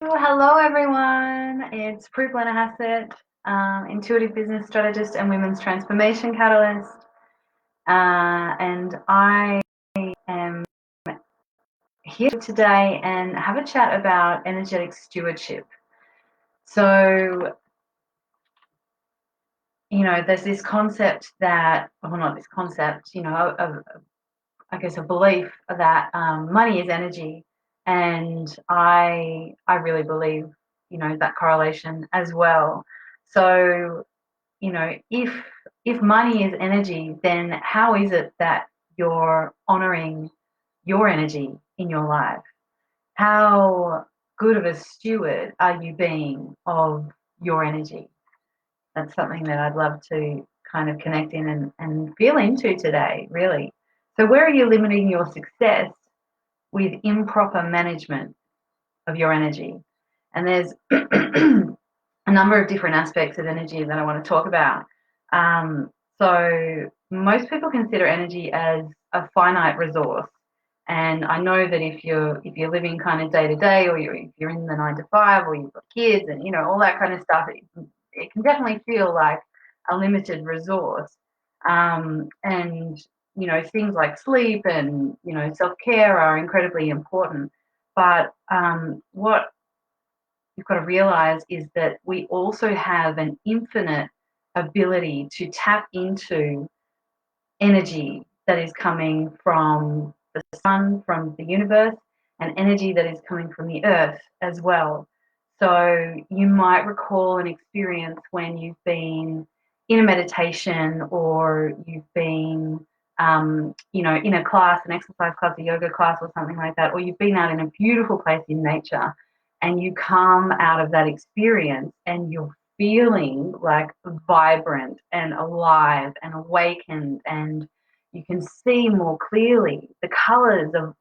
Hello, everyone. It's Proof Learner Hassett, intuitive business strategist and women's transformation catalyst. And I am here today and have a chat about energetic stewardship. So, there's this concept that, well, not this concept, I guess a belief that money is energy. And I really believe, that correlation as well. So, if money is energy, then how is it that you're honoring your energy in your life? How good of a steward are you being of your energy? That's something that I'd love to kind of connect in and feel into today, really. So, where are you limiting your success with improper management of your energy? And there's a number of different aspects of energy that I want to talk about. Um, so most people consider energy as a finite resource, and I know that if you're living kind of day to day, or if you're in the 9 to 5, or you've got kids, and all that kind of stuff, it can definitely feel like a limited resource. And things like sleep and self care are incredibly important. But what you've got to realize is that we also have an infinite ability to tap into energy that is coming from the sun, from the universe, and energy that is coming from the earth as well. So you might recall an experience when you've been in a meditation, or you've been in a class, an exercise class, a yoga class, or something like that, or you've been out in a beautiful place in nature, and you come out of that experience and you're feeling like vibrant and alive and awakened, and you can see more clearly the colors of,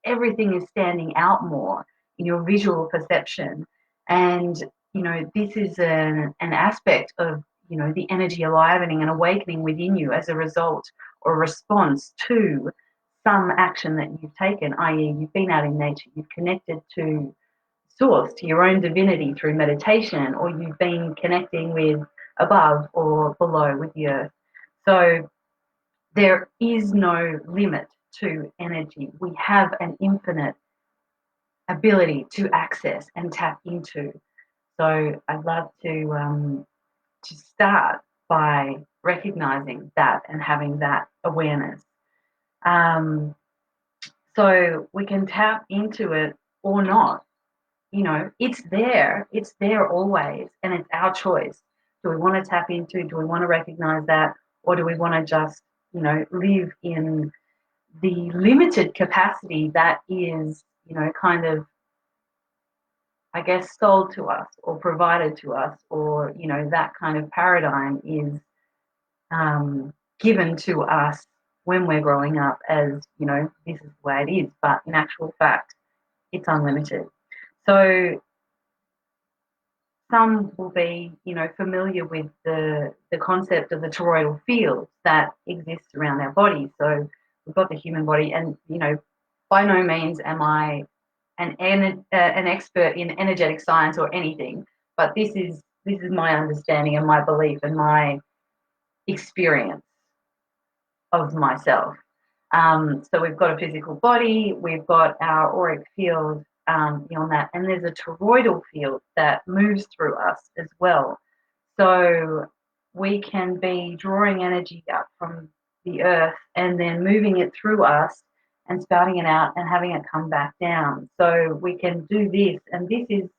everything is standing out more in your visual perception. And, this is an aspect of, the energy alivening and awakening within you as a result or response to some action that you've taken, i.e., you've been out in nature, you've connected to source, to your own divinity through meditation, or you've been connecting with above or below with the earth. So there is no limit to energy. We have an infinite ability to access and tap into. So I'd love to start by recognizing that and having that awareness. Um, so we can tap into it or not. It's there always, and it's our choice. Do we want to tap into, do we want to recognize that, or do we want to just, live in the limited capacity that is, kind of, I guess, sold to us or provided to us, or, that kind of paradigm is given to us when we're growing up as, this is the way it is, but in actual fact, it's unlimited. So some will be, familiar with the concept of the toroidal field that exists around our body. So we've got the human body, and by no means am I an expert in energetic science or anything, but this is my understanding and my belief and my experience of myself. So we've got a physical body, we've got our auric field beyond that, and there's a toroidal field that moves through us as well. So we can be drawing energy up from the earth and then moving it through us and spouting it out and having it come back down. So we can do this, and this is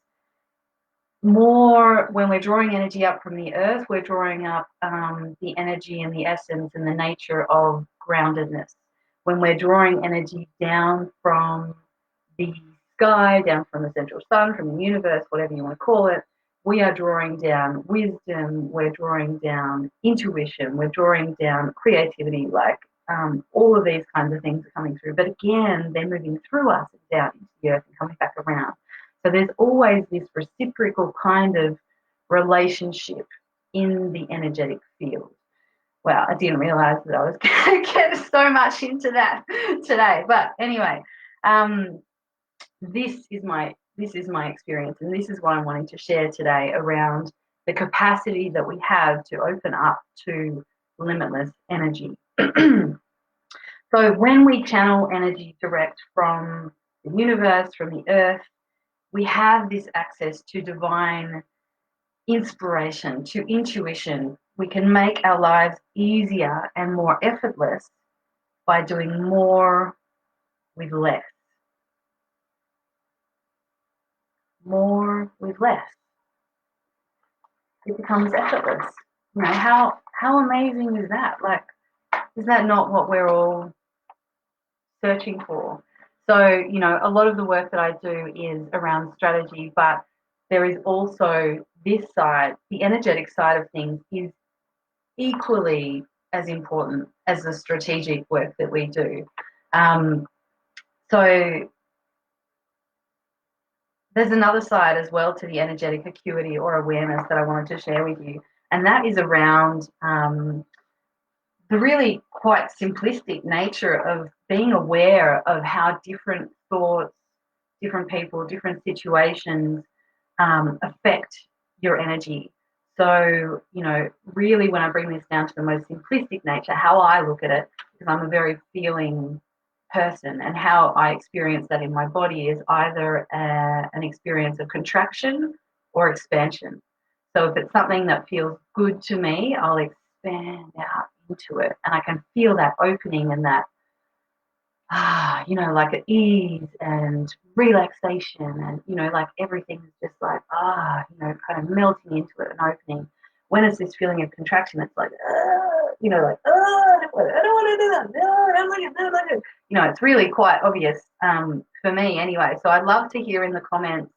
more when we're drawing energy up from the earth, we're drawing up the energy and the essence and the nature of groundedness. When we're drawing energy down from the sky, down from the central sun, from the universe, whatever you want to call it, we are drawing down wisdom, we're drawing down intuition, we're drawing down creativity, like all of these kinds of things are coming through. But again, they're moving through us and down into the earth and coming back around. So there's always this reciprocal kind of relationship in the energetic field. Wow, I didn't realize that I was going to get so much into that today. But anyway, this is my is my experience, and this is what I'm wanting to share today around the capacity that we have to open up to limitless energy. So when we channel energy direct from the universe, from the earth, we have this access to divine inspiration, to intuition. We can make our lives easier and more effortless by doing more with less. More with less. It becomes effortless. You know, how amazing is that? Like, is that not what we're all searching for? So, you know, a lot of the work that I do is around strategy, but there is also this side, the energetic side of things is equally as important as the strategic work that we do. So there's another side as well to the energetic acuity or awareness that I wanted to share with you, and that is around the really quite simplistic nature of being aware of how different thoughts, different people, different situations affect your energy. So, you know, really when I bring this down to the most simplistic nature, how I look at it, because I'm a very feeling person, and how I experience that in my body is either an experience of contraction or expansion. So if it's something that feels good to me, I'll expand out into it, and I can feel that opening and that you know, like at ease and relaxation, and you know, like everything is just like you know, kind of melting into it and opening. When it's this feeling of contraction, it's like you know, like I don't want to do that. No, I don't like it. I don't like it. You know, it's really quite obvious for me anyway. So I'd love to hear in the comments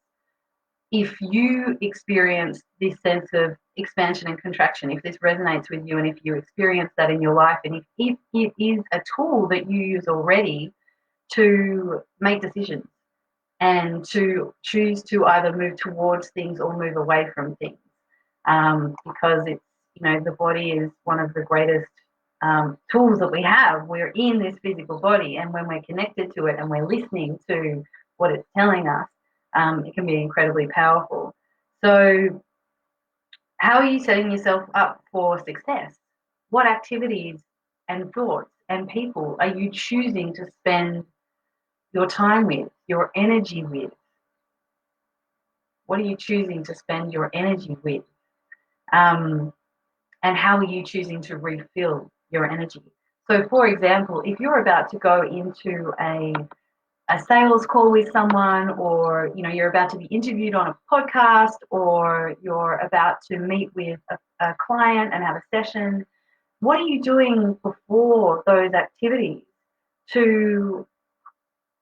if you experience this sense of expansion and contraction, if this resonates with you, and if you experience that in your life, and if it is a tool that you use already to make decisions and to choose to either move towards things or move away from things, because it's, you know, the body is one of the greatest tools that we have. We're in this physical body, and when we're connected to it and we're listening to what it's telling us, it can be incredibly powerful. So how are you setting yourself up for success? What activities and thoughts and people are you choosing to spend your time with, your energy with? What are you choosing to spend your energy with? And how are you choosing to refill your energy? So, for example, if you're about to go into a sales call with someone, or you know, you're about to be interviewed on a podcast, or you're about to meet with a client and have a session, what are you doing before those activities to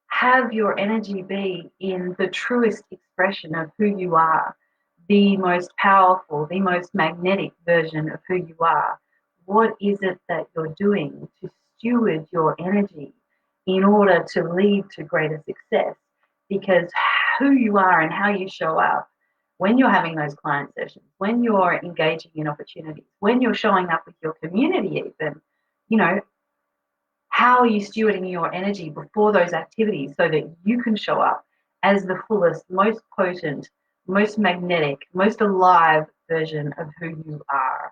have your energy be in the truest expression of who you are, the most powerful, the most magnetic version of who you are? What is it that you're doing to steward your energy in order to lead to greater success? Because who you are and how you show up when you're having those client sessions, when you're engaging in opportunities, when you're showing up with your community even, you know, how are you stewarding your energy before those activities so that you can show up as the fullest, most potent, most magnetic, most alive version of who you are?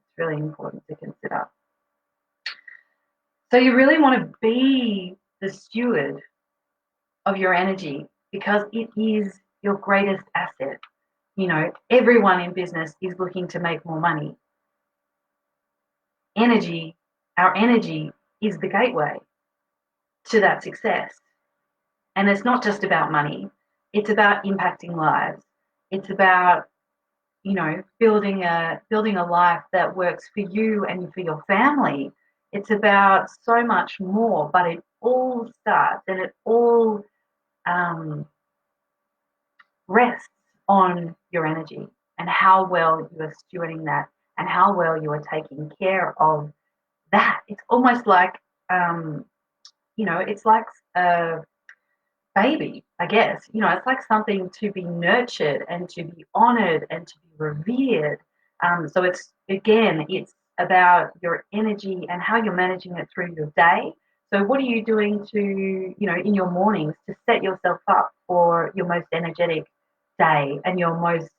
It's really important to consider. So you really want to be the steward of your energy, because it is your greatest asset. You know, everyone in business is looking to make more money. Energy, our energy is the gateway to that success. And it's not just about money. It's about impacting lives. It's about, you know, building a life that works for you and for your family. It's about so much more, but it all starts and it all rests on your energy and how well you are stewarding that and how well you are taking care of that. It's almost like, you know, it's like a baby, I guess. You know, it's like something to be nurtured and to be honored and to be revered. So it's, again, it's about your energy and how you're managing it through your day So what are you doing to, in your mornings to set yourself up for your most energetic day and your most,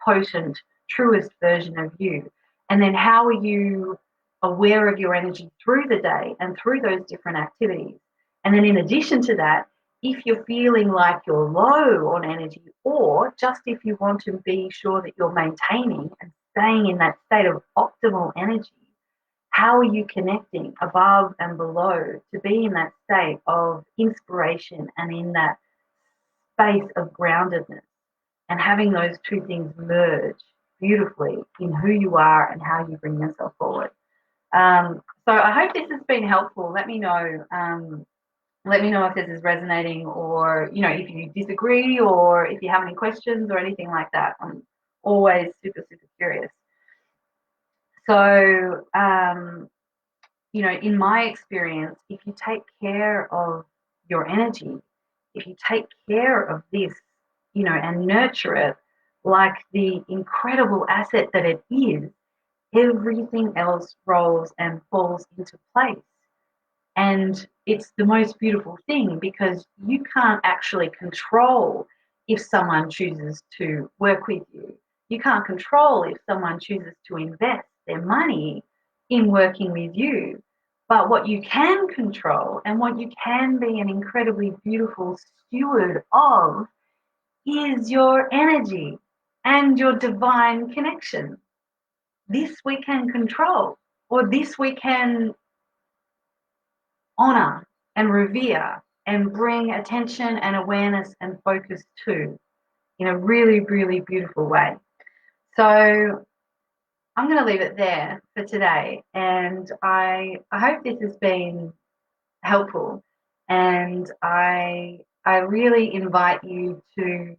potent, truest version of you? And then how are you aware of your energy through the day and through those different activities? And then in addition to that, if you're feeling like you're low on energy, or just if you want to be sure that you're maintaining and staying in that state of optimal energy, how are you connecting above and below to be in that state of inspiration and in that space of groundedness, and having those two things merge beautifully in who you are and how you bring yourself forward? So I hope this has been helpful. Let me know. Let me know if this is resonating, or if you disagree, or if you have any questions or anything like that. I'm always super curious. So in my experience, if you take care of your energy, if you take care of this, and nurture it like the incredible asset that it is, everything else rolls and falls into place. And it's the most beautiful thing, because you can't actually control if someone chooses to work with you. You can't control if someone chooses to invest their money in working with you. But what you can control, and what you can be an incredibly beautiful steward of, is your energy and your divine connection. This we can control, or this we can honor and revere and bring attention and awareness and focus to, in a really, really beautiful way. So I'm going to leave it there for today. And I hope this has been helpful. And I really invite you to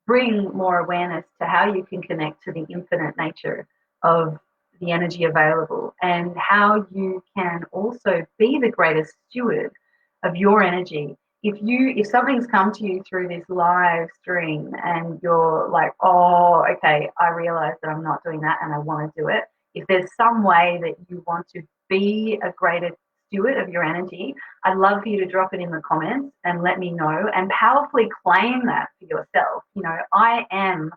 bring more awareness to how you can connect to the infinite nature of the energy available, and how you can also be the greatest steward of your energy. If something's come to you through this live stream and you're like, oh, okay, I realize that I'm not doing that and I want to do it. If there's some way that you want to be a greater steward of your energy, I'd love for you to drop it in the comments and let me know, and powerfully claim that for yourself. I am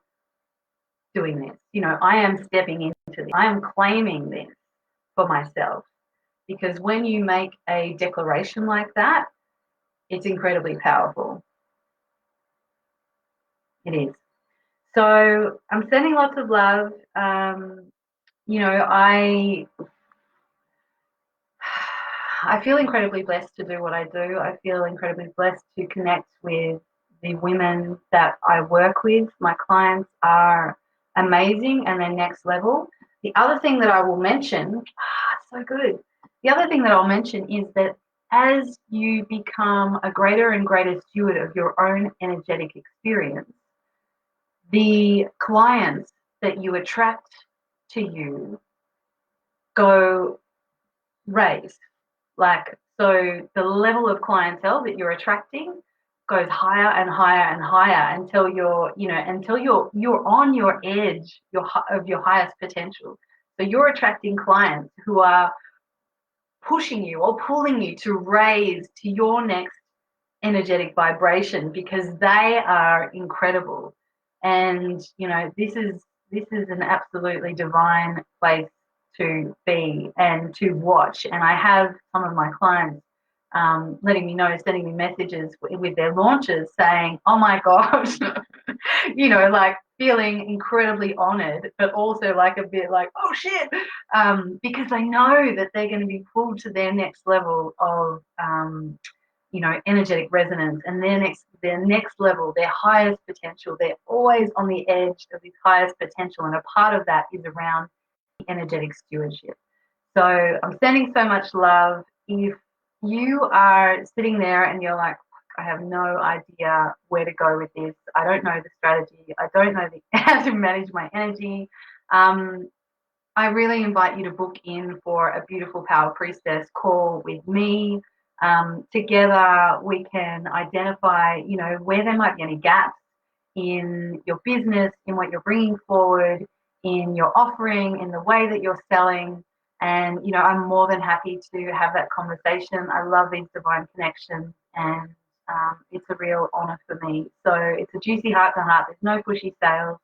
doing this. I am stepping into this. I am claiming this for myself. Because when you make a declaration like that, it's incredibly powerful. It is. So I'm sending lots of love. I feel incredibly blessed to do what I do. I feel incredibly blessed to connect with the women that I work with. My clients are amazing and they're next level. The other thing that I will mention, so good. The other thing that I'll mention is that as you become a greater and greater steward of your own energetic experience, the clients that you attract to you go raise. So the level of clientele that you're attracting goes higher and higher and higher until you're on your edge of your highest potential. So you're attracting clients who are pushing you or pulling you to raise to your next energetic vibration, because they are incredible. And this is an absolutely divine place to be and to watch. And I have some of my clients letting me know, sending me messages with their launches saying, oh my gosh, like feeling incredibly honored, but also like a bit like, oh shit, because they know that they're going to be pulled to their next level of energetic resonance, and their next level, their highest potential. They're always on the edge of this highest potential, and a part of that is around energetic stewardship. So I'm sending so much love. If you are sitting there and you're like, I have no idea where to go with this, I don't know the strategy, I don't know how to manage my energy, I really invite you to book in for a beautiful Power Priestess call with me. Together we can identify, where there might be any gaps in your business, in what you're bringing forward, in your offering, in the way that you're selling, And, I'm more than happy to have that conversation. I love these divine connections, and it's a real honor for me. So it's a juicy heart to heart. There's no pushy sales.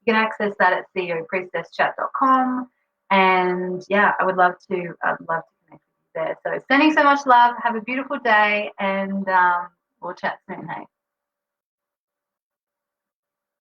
You can access that at ceopriestesschat.com. And yeah, I'd love to connect with you there. So sending so much love. Have a beautiful day, and we'll chat soon. Hey.